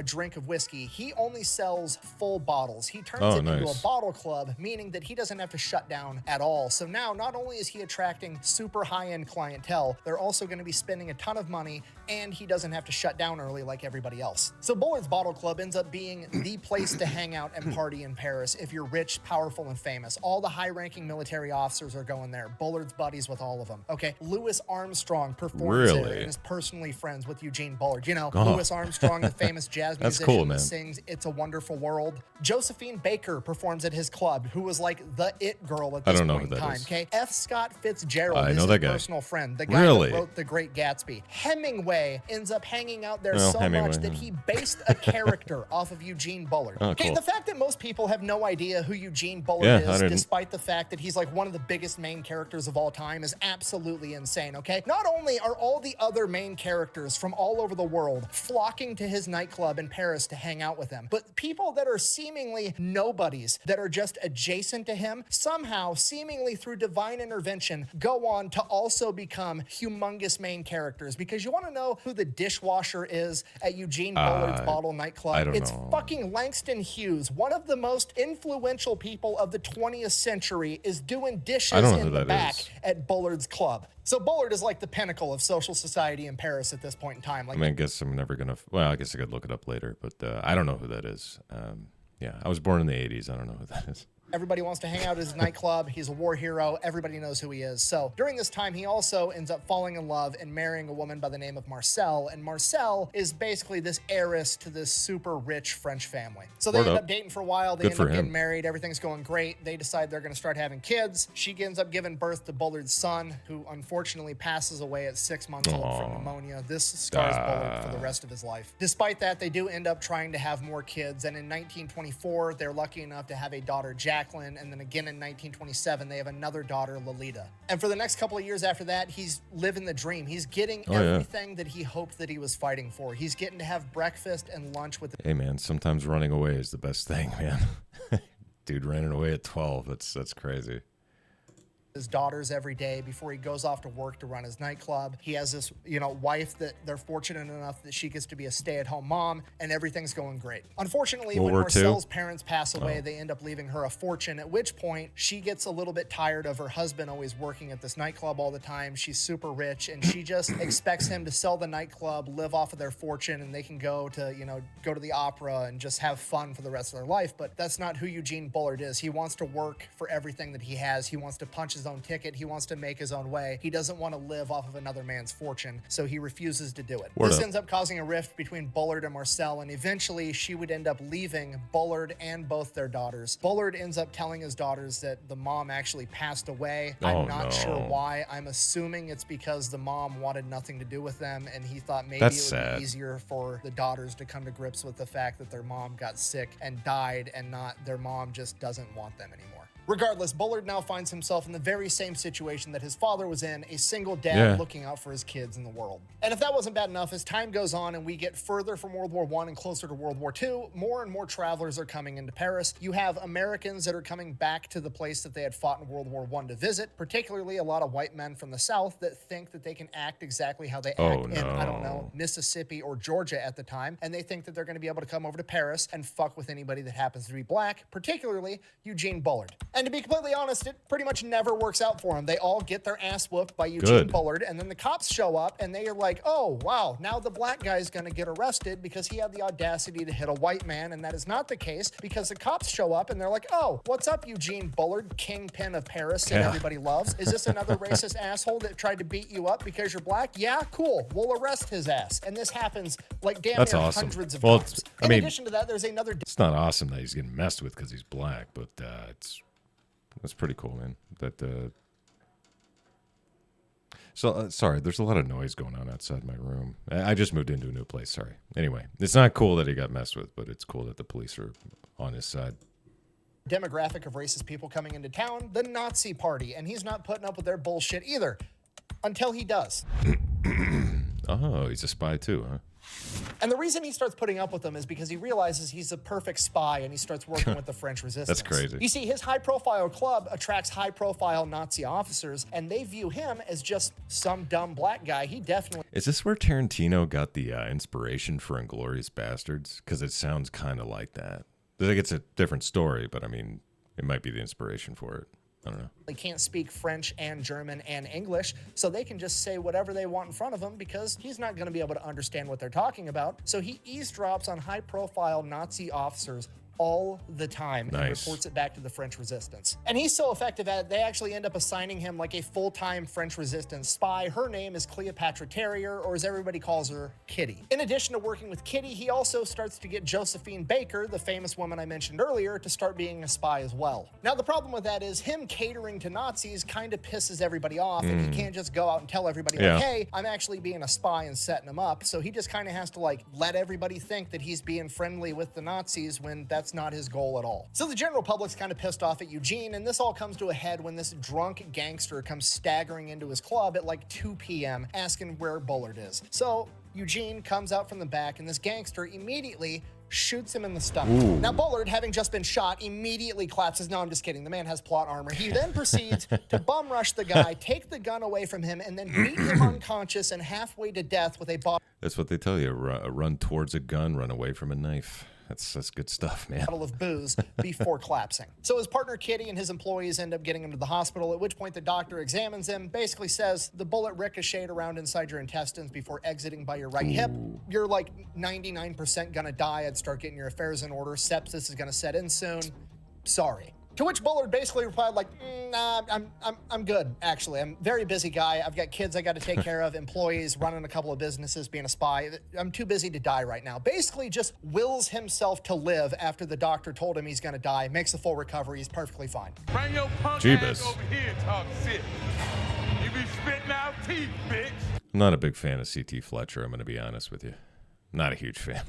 drink of whiskey. He only sells full bottles. He turns it into a bottle club, meaning that he doesn't have to shut down at all. So now not only is he attracting super high-end clientele, they're also going to be spending a ton of money, and he doesn't have to shut down early like everybody else. So Bullard's Bottle Club ends up being the place to hang out and party in Paris if you're rich, powerful, and famous. All the high-ranking military officers are going there. Bullard's buddies with all of them. Okay, Louis Armstrong performs there and is personally friends with Eugene Bullard. You know, Louis Armstrong, the famous jazz musician that sings "It's a Wonderful World." Josephine Baker performs at his club, who was like the it girl at this point in time. Okay, F. Scott Fitzgerald is his personal friend, the guy that wrote The Great Gatsby. Hemingway ends up hanging out there so much that he based a character off of Eugene Bullard. Okay, the fact that most people have no idea who Eugene Bullard is, despite the fact that he's like one of the biggest main characters of all time, is absolutely insane, okay? Not only are all the other main characters from all over the world flocking to his nightclub in Paris to hang out with him, but people that are seemingly nobodies, that are just adjacent to him, somehow, seemingly through divine intervention, go on to also become humongous main characters. Because you want to know who the dishwasher is at Eugene Bullard's Bottle nightclub? It's fucking Langston Hughes. One of the most influential people of the 20th century is doing dishes in the back at Bullard's club. So Bullard is like the pinnacle of social society in Paris at this point in time. Like, I guess I'm never gonna. Well, I guess I could look it up later, but I don't know who that is. Yeah, I was born in the '80s. I don't know who that is. Everybody wants to hang out at his nightclub. He's a war hero. Everybody knows who he is. So during this time, he also ends up falling in love and marrying a woman by the name of Marcel. And Marcel is basically this heiress to this super rich French family. So they end up dating for a while. They end up getting married. Everything's going great. They decide they're going to start having kids. She ends up giving birth to Bullard's son, who unfortunately passes away at 6 months old from pneumonia. This scars Bullard for the rest of his life. Despite that, they do end up trying to have more kids. And in 1924, they're lucky enough to have a daughter, Jacqueline, and then again in 1927 they have another daughter, Lolita. And for the next couple of years after that, he's living the dream. He's getting everything that he hoped that he was fighting for. He's getting to have breakfast and lunch with Hey man, sometimes running away is the best thing, man. Dude running away at 12, that's crazy. His daughters every day before he goes off to work to run his nightclub. He has this, wife that they're fortunate enough that she gets to be a stay-at-home mom, and everything's going great. Unfortunately, when Marcel's parents pass away, they end up leaving her a fortune, at which point she gets a little bit tired of her husband always working at this nightclub all the time. She's super rich, and she just expects him to sell the nightclub, live off of their fortune, and they can go to the opera and just have fun for the rest of their life. But that's not who Eugene Bullard is. He wants to work for everything that he has. He wants to punch his own ticket. He wants to make his own way. He doesn't want to live off of another man's fortune, so he refuses to do it. This ends up causing a rift between Bullard and Marcel, and eventually she would end up leaving Bullard and both their daughters. Bullard ends up telling his daughters that the mom actually passed away. I'm not sure why. I'm assuming it's because the mom wanted nothing to do with them, and he thought maybe it would be easier for the daughters to come to grips with the fact that their mom got sick and died, and not their mom just doesn't want them anymore. Regardless, Bullard now finds himself in the very same situation that his father was in, a single dad looking out for his kids in the world. And if that wasn't bad enough, as time goes on and we get further from World War I and closer to World War II, more and more travelers are coming into Paris. You have Americans that are coming back to the place that they had fought in World War I to visit, particularly a lot of white men from the South that think that they can act exactly how they act in, I don't know, Mississippi or Georgia at the time, and they think that they're going to be able to come over to Paris and fuck with anybody that happens to be black, particularly Eugene Bullard. And to be completely honest, it pretty much never works out for them. They all get their ass whooped by Eugene Bullard, and then the cops show up, and they are like, oh, wow, now the black guy's going to get arrested because he had the audacity to hit a white man, and that is not the case because the cops show up, and they're like, oh, what's up, Eugene Bullard, kingpin of Paris that everybody loves? Is this another racist asshole that tried to beat you up because you're black? Yeah, cool. We'll arrest his ass. And this happens like damn near hundreds of times. In addition to that, there's another... It's not awesome that he's getting messed with because he's black, but that's pretty cool, man. Sorry, there's a lot of noise going on outside my room. I just moved into a new place, sorry. Anyway, it's not cool that he got messed with, but it's cool that the police are on his side. Demographic of racist people coming into town, the Nazi Party, and he's not putting up with their bullshit either. Until he does. Oh, he's a spy too, huh? And the reason he starts putting up with them is because he realizes he's a perfect spy and he starts working with the French resistance. That's crazy. You see, his high-profile club attracts high-profile Nazi officers, and they view him as just some dumb black guy. He definitely... Is this where Tarantino got the inspiration for Inglourious Bastards? Because it sounds kind of like that. I think it's a different story, but I mean, it might be the inspiration for it. I don't know. They can't speak French and German and English, so they can just say whatever they want in front of him because he's not going to be able to understand what they're talking about. So he eavesdrops on high-profile Nazi officers all the time and reports it back to the French resistance. And he's so effective at it, they actually end up assigning him like a full-time French resistance spy. Her name is Cleopatra Terrier, or as everybody calls her, Kitty. In addition to working with Kitty, he also starts to get Josephine Baker, the famous woman I mentioned earlier, to start being a spy as well. Now, the problem with that is him catering to Nazis kind of pisses everybody off, and he can't just go out and tell everybody, like, hey, I'm actually being a spy and setting them up. So he just kind of has to, like, let everybody think that he's being friendly with the Nazis when that's not his goal at all. So the general public's kind of pissed off at Eugene, and this all comes to a head when this drunk gangster comes staggering into his club at like 2 p.m. asking where Bullard is. So Eugene comes out from the back, and this gangster immediately shoots him in the stomach. Ooh. Now, Bullard, having just been shot, immediately collapses. No, I'm just kidding. The man has plot armor. He then proceeds to bum rush the guy, take the gun away from him, and then beat him unconscious and halfway to death with a bottle. That's what they tell you. Run towards a gun, run away from a knife. That's good stuff, man. Bottle of booze before collapsing. So his partner Kitty and his employees end up getting him to the hospital, at which point the doctor examines him, basically says the bullet ricocheted around inside your intestines before exiting by your right hip. You're like 99% gonna die. I'd start getting your affairs in order. Sepsis is gonna set in soon. Sorry. To which Bullard basically replied like, nah, I'm good, actually. I'm a very busy guy. I've got kids I got to take care of, employees, running a couple of businesses, being a spy. I'm too busy to die right now. Basically just wills himself to live after the doctor told him he's going to die, makes a full recovery. He's perfectly fine. Bring your punk ass over here and talk shit. You be spitting out teeth, bitch. I'm not a big fan of C.T. Fletcher, I'm going to be honest with you. Not a huge fan.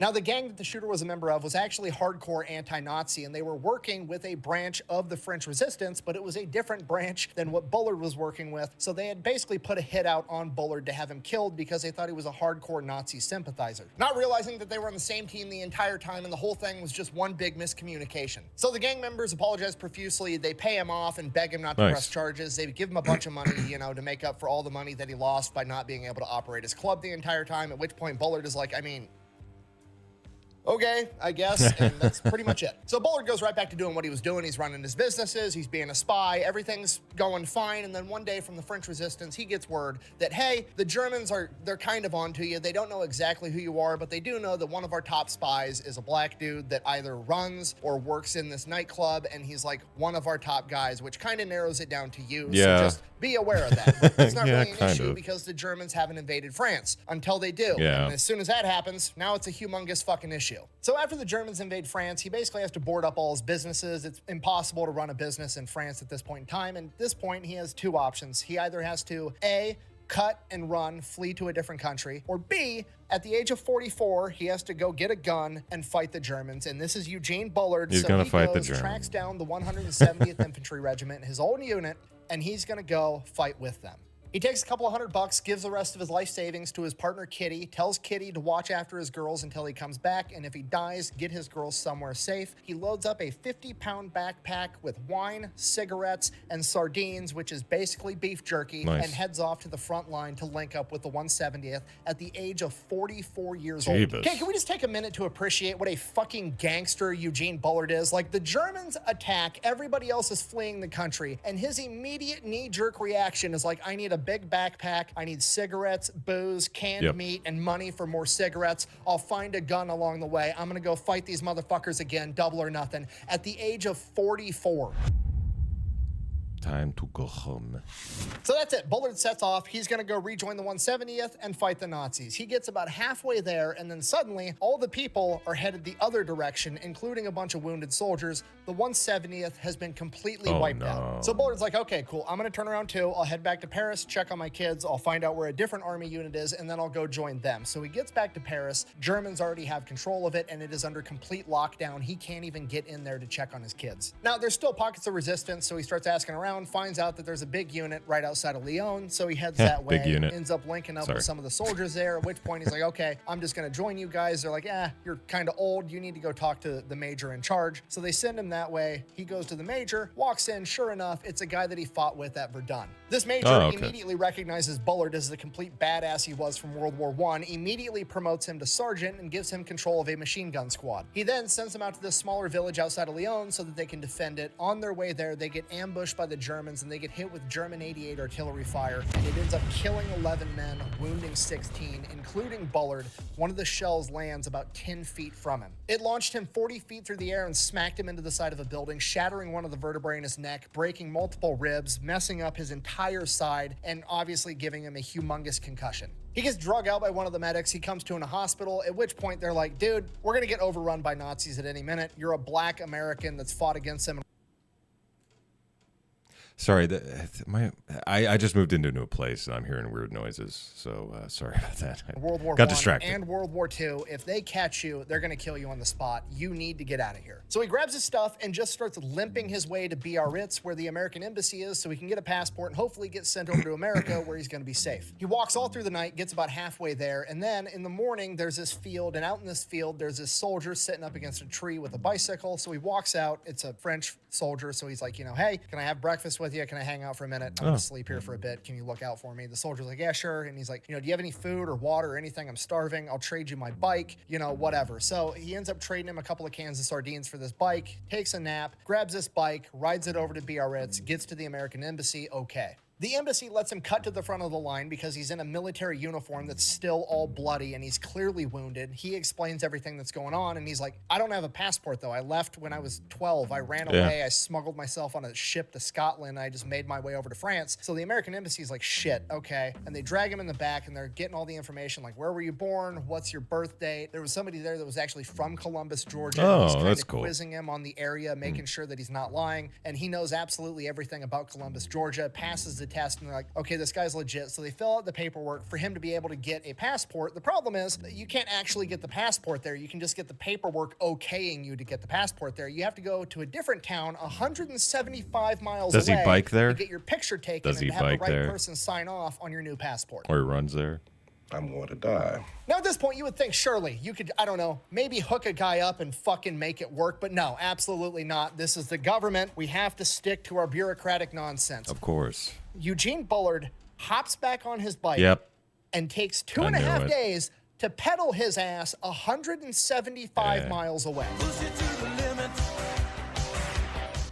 Now, the gang that the shooter was a member of was actually hardcore anti-Nazi, and they were working with a branch of the French resistance, but it was a different branch than what Bullard was working with. So they had basically put a hit out on Bullard to have him killed because they thought he was a hardcore Nazi sympathizer, not realizing that they were on the same team the entire time, and the whole thing was just one big miscommunication. So the gang members apologize profusely. They pay him off and beg him not to press charges. They give him a bunch of money, to make up for all the money that he lost by not being able to operate his club the entire time, at which point Bullard is like, okay, I guess, and that's pretty much it. So Bullard goes right back to doing what he was doing. He's running his businesses, he's being a spy, everything's going fine, and then one day from the French resistance, he gets word that, hey, the Germans they're kind of onto you. They don't know exactly who you are, but they do know that one of our top spies is a black dude that either runs or works in this nightclub, and he's like one of our top guys, which kind of narrows it down to you. Yeah. So just be aware of that. But it's not really an issue because the Germans haven't invaded France until they do. Yeah. And as soon as that happens, now it's a humongous fucking issue. So after the Germans invade France, he basically has to board up all his businesses. It's impossible to run a business in France at this point in time. And at this point, he has two options. He either has to, A, cut and run, flee to a different country, or B, at the age of 44, he has to go get a gun and fight the Germans. And this is Eugene Bullard. He's going to fight the Germans. Tracks down the 170th Infantry Regiment, his own unit, and he's going to go fight with them. He takes a couple of $100, gives the rest of his life savings to his partner Kitty, tells Kitty to watch after his girls until he comes back, and if he dies, get his girls somewhere safe. He loads up a 50-pound backpack with wine, cigarettes, and sardines, which is basically beef jerky, and heads off to the front line to link up with the 170th at the age of 44 years old. Okay, can we just take a minute to appreciate what a fucking gangster Eugene Bullard is? Like, the Germans attack, everybody else is fleeing the country, and his immediate knee-jerk reaction is like, I need a big backpack, I need cigarettes, booze, canned meat, and money for more cigarettes. I'll find a gun along the way. I'm gonna go fight these motherfuckers again, double or nothing, at the age of 44. Time to go home. So that's it. Bullard sets off. He's going to go rejoin the 170th and fight the Nazis. He gets about halfway there, and then suddenly, all the people are headed the other direction, including a bunch of wounded soldiers. The 170th has been completely wiped out. So Bullard's like, okay, cool. I'm going to turn around too. I'll head back to Paris, check on my kids. I'll find out where a different army unit is, and then I'll go join them. So he gets back to Paris. Germans already have control of it, and it is under complete lockdown. He can't even get in there to check on his kids. Now, there's still pockets of resistance, so he starts asking around, finds out that there's a big unit right outside of Lyon, so he heads that way, ends up linking up with some of the soldiers there, at which point he's like, okay, I'm just going to join you guys. They're like, you're kind of old. You need to go talk to the major in charge. So they send him that way. He goes to the major, walks in. Sure enough, it's a guy that he fought with at Verdun. This major immediately recognizes Bullard as the complete badass he was from World War I, immediately promotes him to sergeant and gives him control of a machine gun squad. He then sends him out to this smaller village outside of Lyon so that they can defend it. On their way there, they get ambushed by the Germans and they get hit with German 88 artillery fire, and it ends up killing 11 men, wounding 16, including Bullard. One of the shells lands about 10 feet from him. It launched him 40 feet through the air and smacked him into the side of a building, shattering one of the vertebrae in his neck, breaking multiple ribs, messing up his entire side, and obviously giving him a humongous concussion. He gets drug out by one of the medics. He comes to in a hospital, at which point they're like, dude, we're gonna get overrun by Nazis at any minute. You're a black American that's fought against them. Sorry, I just moved into a new place and I'm hearing weird noises, so sorry about that. World War Got I distracted. And World War II, if they catch you, they're going to kill you on the spot. You need to get out of here. So he grabs his stuff and just starts limping his way to Biarritz, where the American embassy is, so he can get a passport and hopefully get sent over to America where he's going to be safe. He walks all through the night, gets about halfway there, and then in the morning there's this field, and out in this field there's this soldier sitting up against a tree with a bicycle. So he walks out. It's a French soldier, so he's like, hey, can I have breakfast with you? Can I hang out for a minute? I'm gonna sleep here for a bit. Can you look out for me? The soldier's like, yeah, sure. And he's like, do you have any food or water or anything? I'm starving. I'll trade you my bike, whatever. So he ends up trading him a couple of cans of sardines for this bike, takes a nap, grabs this bike, rides it over to Biarritz, gets to the American embassy. Okay. The embassy lets him cut to the front of the line because he's in a military uniform that's still all bloody and he's clearly wounded. He explains everything that's going on and he's like, I don't have a passport though. I left when I was 12. I ran away. I smuggled myself on a ship to Scotland. I just made my way over to France. So the American embassy is like, shit, okay. And they drag him in the back and they're getting all the information like, where were you born? What's your birth date? There was somebody there that was actually from Columbus, Georgia. Oh, that's cool. Quizzing him on the area, making sure that he's not lying. And he knows absolutely everything about Columbus, Georgia, passes the test, and they're like, okay, this guy's legit. So they fill out the paperwork for him to be able to get a passport. The problem is that you can't actually get the passport there. You can just get the paperwork okaying you to get the passport there. You have to go to a different town 175 miles away. Does he bike there? To get your picture taken and have the right person sign off on your new passport. Or he runs there? I'm going to die. Now, at this point, you would think, surely, you could, I don't know, maybe hook a guy up and fucking make it work. But no, absolutely not. This is the government. We have to stick to our bureaucratic nonsense. Of course. Eugene Bullard hops back on his bike and takes 2.5 days to pedal his ass 175 miles away.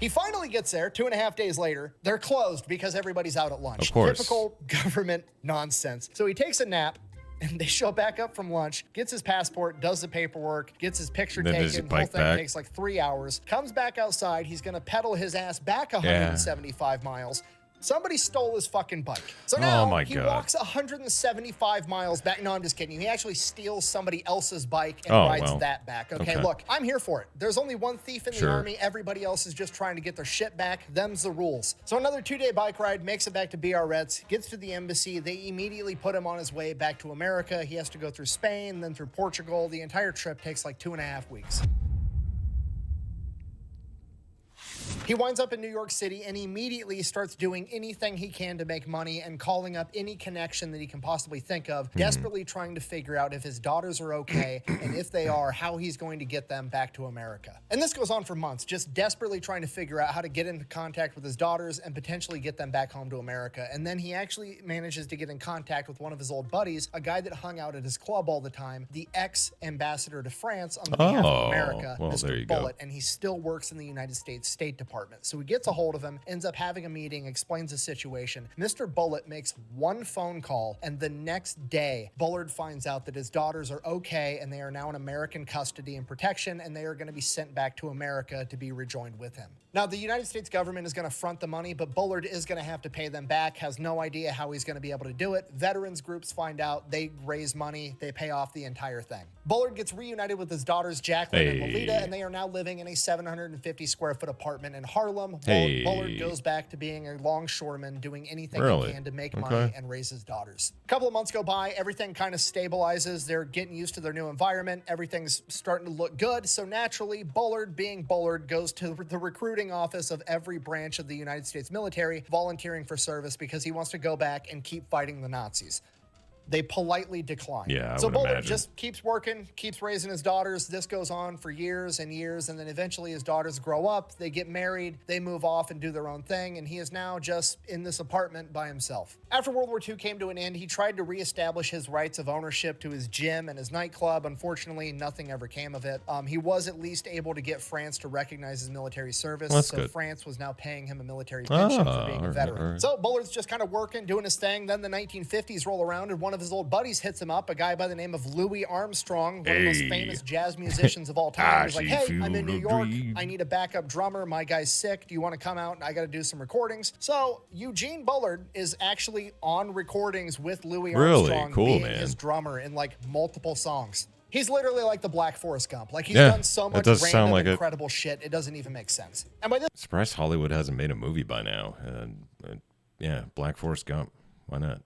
He finally gets there 2.5 days later. They're closed because everybody's out at lunch. Of course. Typical government nonsense. So he takes a nap. And they show back up from lunch, gets his passport, does the paperwork, gets his picture taken. The whole thing takes like 3 hours. Comes back outside. He's going to pedal his ass back 175 miles. Somebody stole his fucking bike. So now he walks 175 miles back. No, I'm just kidding you. He actually steals somebody else's bike and rides that back. Okay, look, I'm here for it. There's only one thief in the army. Everybody else is just trying to get their shit back. Them's the rules. So another 2-day bike ride, makes it back to Biarritz, gets to the embassy. They immediately put him on his way back to America. He has to go through Spain, then through Portugal. The entire trip takes like 2.5 weeks. He winds up in New York City and immediately starts doing anything he can to make money and calling up any connection that he can possibly think of, desperately trying to figure out if his daughters are okay, and if they are, how he's going to get them back to America. And this goes on for months, just desperately trying to figure out how to get into contact with his daughters and potentially get them back home to America. And then he actually manages to get in contact with one of his old buddies, a guy that hung out at his club all the time, the ex-ambassador to France on the behalf of America, Mr. Bullard, and he still works in the United States State Department. So he gets a hold of him, ends up having a meeting, explains the situation. Mr. Bullard makes one phone call, and the next day, Bullard finds out that his daughters are okay, and they are now in American custody and protection, and they are going to be sent back to America to be rejoined with him. Now, the United States government is going to front the money, but Bullard is going to have to pay them back, has no idea how he's going to be able to do it. Veterans groups find out, they raise money, they pay off the entire thing. Bullard gets reunited with his daughters, Jacqueline and Lolita, and they are now living in a 750 square foot apartment in Harlem. Bullard goes back to being a longshoreman, doing anything he can to make money and raise his daughters. A couple of months go by, everything kind of stabilizes. They're getting used to their new environment. Everything's starting to look good. So naturally, Bullard, being Bullard, goes to the recruiting office of every branch of the United States military, volunteering for service because he wants to go back and keep fighting the Nazis. They politely decline. Yeah, so Bullard just keeps working, keeps raising his daughters. This goes on for years and years, and then eventually his daughters grow up, they get married, they move off and do their own thing, and he is now just in this apartment by himself. After World War II came to an end, he tried to reestablish his rights of ownership to his gym and his nightclub. Unfortunately, nothing ever came of it. He was at least able to get France to recognize his military service, so France was now paying him a military pension for being a veteran. So Bullard's just kind of working, doing his thing. Then the 1950s roll around, and one of his old buddies hits him up, a guy by the name of Louis Armstrong, one of the most famous jazz musicians of all time. He's like, hey, I'm in New York. I need a backup drummer. My guy's sick. Do you want to come out? I got to do some recordings. So Eugene Bullard is actually on recordings with Louis Armstrong being his drummer in like multiple songs. He's literally like the Black Forrest Gump. Like he's done so much random, incredible shit. It doesn't even make sense. And by this, surprised Hollywood hasn't made a movie by now. Yeah, Black Forrest Gump. Why not?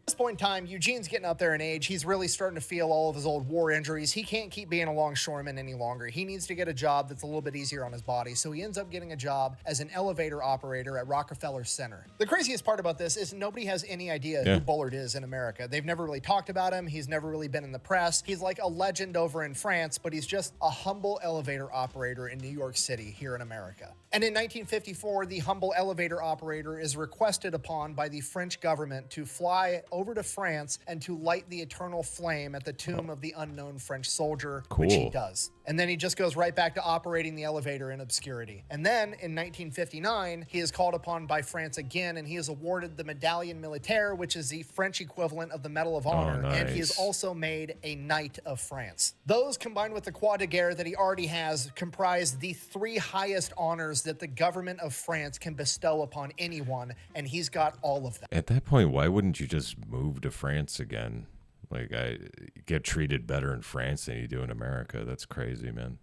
At this point in time, Eugene's getting up there in age. He's really starting to feel all of his old war injuries. He can't keep being a longshoreman any longer. He needs to get a job that's a little bit easier on his body. So he ends up getting a job as an elevator operator at Rockefeller Center. The craziest part about this is nobody has any idea who Bullard is in America. They've never really talked about him. He's never really been in the press. He's like a legend over in France, but he's just a humble elevator operator in New York City here in America. And in 1954, the humble elevator operator is requested upon by the French government to fly over to France and to light the eternal flame at the tomb of the unknown French soldier, which he does. And then he just goes right back to operating the elevator in obscurity. And then in 1959, he is called upon by France again, and he is awarded the Médaille Militaire, which is the French equivalent of the Medal of Honor. And he is also made a Knight of France. Those, combined with the Croix de Guerre that he already has, comprise the 3 highest honors that the government of France can bestow upon anyone, and he's got all of them. At that point, why wouldn't you just move to France again? Like, I get treated better in France than you do in America. That's crazy, man.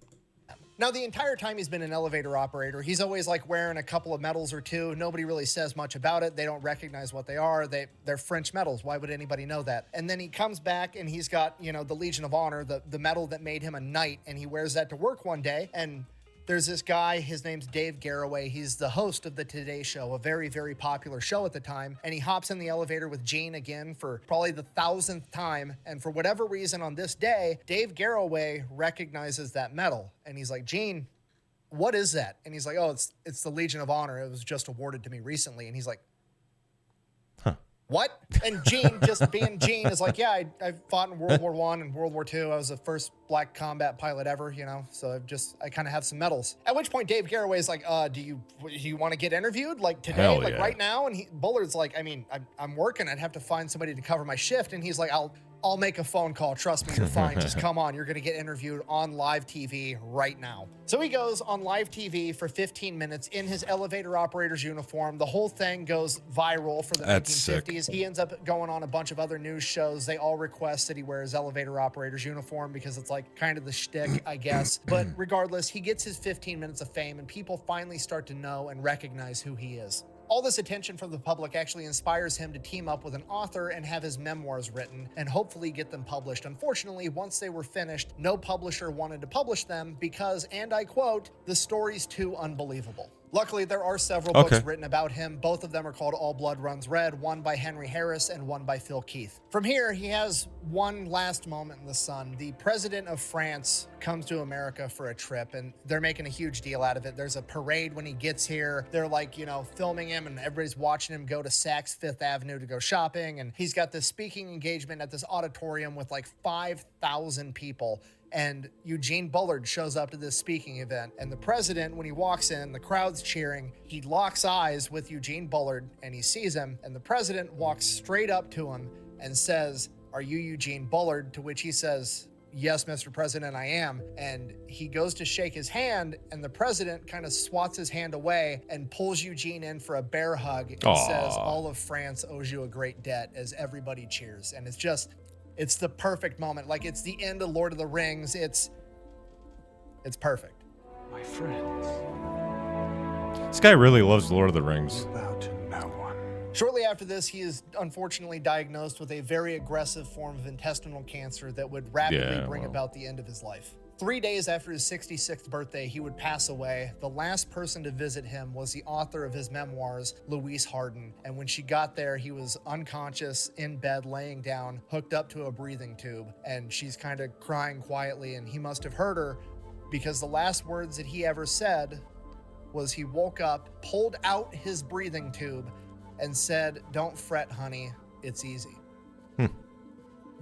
Now, the entire time he's been an elevator operator, he's always like wearing a couple of medals or two. Nobody really says much about it. They don't recognize what they are. They're French medals. Why would anybody know that? And then he comes back and he's got, you know, the Legion of Honor, the medal that made him a knight, and he wears that to work one day, and there's this guy, his name's Dave Garroway. He's the host of the Today Show, a very, very popular show at the time. And he hops in the elevator with Gene again for probably the 1000th time. And for whatever reason on this day, Dave Garroway recognizes that medal. And he's like, Gene, what is that? And he's like, oh, it's the Legion of Honor. It was just awarded to me recently. And he's like, what? And Gene, just being Gene, is like, yeah, I fought in World War I and World War II. I was the first black combat pilot ever, you know, so I kind of have some medals. At which point Dave Garroway is like, do you want to get interviewed like today, right now? And Bullard's like, I mean, I'm working. I'd have to find somebody to cover my shift. And he's like, I'll make a phone call. Trust me, you're fine. Just come on. You're going to get interviewed on live TV right now. So he goes on live TV for 15 minutes in his elevator operator's uniform. The whole thing goes viral for the 1950s. Sick. He ends up going on a bunch of other news shows. They all request that he wear his elevator operator's uniform because it's like kind of the shtick, I guess. But regardless, he gets his 15 minutes of fame and people finally start to know and recognize who he is. All this attention from the public actually inspires him to team up with an author and have his memoirs written and hopefully get them published. Unfortunately, once they were finished, no publisher wanted to publish them because, and I quote, the story's too unbelievable. Luckily, there are several books written about him. Both of them are called All Blood Runs Red, one by Henry Harris and one by Phil Keith. From here, he has one last moment in the sun. The president of France comes to America for a trip, and they're making a huge deal out of it. There's a parade when he gets here. They're like, you know, filming him, and everybody's watching him go to Saks Fifth Avenue to go shopping, and he's got this speaking engagement at this auditorium with like 5,000 people. And Eugene Bullard shows up to this speaking event, and the president, when he walks in, the crowd's cheering. He locks eyes with Eugene Bullard, and he sees him, and the president walks straight up to him and says, "Are you Eugene Bullard?" To which he says, "Yes, Mr. President, I am." And he goes to shake his hand, and the president kind of swats his hand away and pulls Eugene in for a bear hug and says, "All of France owes you a great debt," as everybody cheers. And it's the perfect moment. Like, it's the end of Lord of the Rings. It's perfect. My friends. This guy really loves Lord of the Rings. About no one. Shortly after this, he is unfortunately diagnosed with a very aggressive form of intestinal cancer that would rapidly bring about the end of his life. 3 days after his 66th birthday, he would pass away. The last person to visit him was the author of his memoirs, Louise Harden. And when she got there, he was unconscious, in bed, laying down, hooked up to a breathing tube. And she's kind of crying quietly, and he must have heard her, because the last words that he ever said was he woke up, pulled out his breathing tube, and said, "Don't fret, honey, it's easy."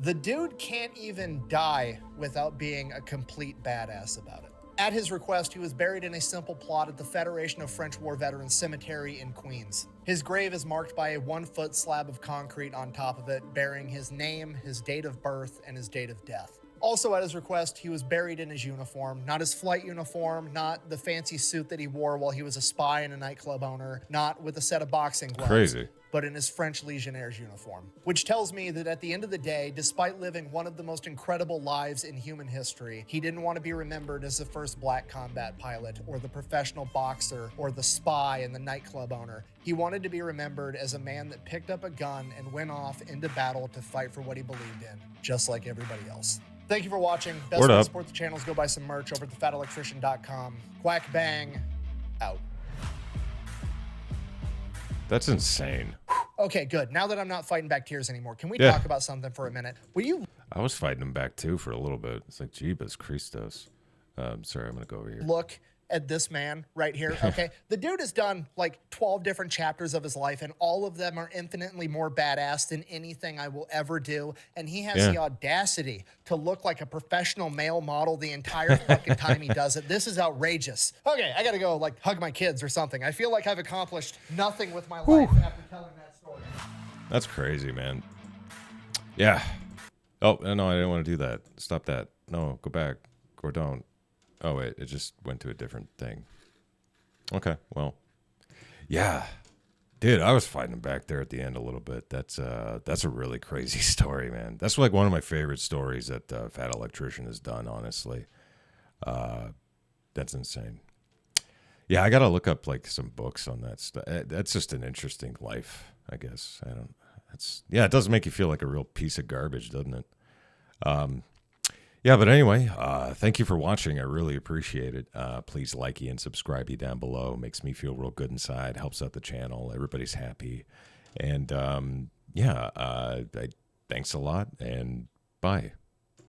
The dude can't even die without being a complete badass about it. At his request, he was buried in a simple plot at the Federation of French War Veterans Cemetery in Queens. His grave is marked by a 1-foot slab of concrete on top of it, bearing his name, his date of birth, and his date of death. Also, at his request, he was buried in his uniform, not his flight uniform, not the fancy suit that he wore while he was a spy and a nightclub owner, not with a set of boxing gloves, but in his French Legionnaire's uniform. Which tells me that at the end of the day, despite living one of the most incredible lives in human history, he didn't want to be remembered as the first black combat pilot, or the professional boxer, or the spy and the nightclub owner. He wanted to be remembered as a man that picked up a gun and went off into battle to fight for what he believed in, just like everybody else. Thank you for watching. Best way to support the channel is go buy some merch over at thefatelectrician.com. Quack bang, out. That's insane. Okay, good. Now that I'm not fighting back tears anymore, can we talk about something for a minute? I was fighting them back too for a little bit. It's like, Jeebus Christos. Sorry, I'm going to go over here. Look at this man right here. Okay, the dude has done like 12 different chapters of his life, and all of them are infinitely more badass than anything I will ever do. And he has the audacity to look like a professional male model the entire fucking time he does it. This is outrageous. Okay, I gotta go like hug my kids or something. I feel like I've accomplished nothing with my life after telling that story. That's crazy, man. Yeah. Oh, no, I didn't want to do that. Stop that. No, go back or don't. Oh, wait, it just went to a different thing. Okay, well, yeah. Dude, I was fighting him back there at the end a little bit. That's a really crazy story, man. That's like one of my favorite stories that Fat Electrician has done, honestly. That's insane. Yeah, I got to look up like some books on that stuff. That's just an interesting life, I guess. It does make you feel like a real piece of garbage, doesn't it? Yeah, but anyway, thank you for watching. I really appreciate it. Please like and subscribe down below. Makes me feel real good inside. Helps out the channel. Everybody's happy. And thanks a lot, and bye.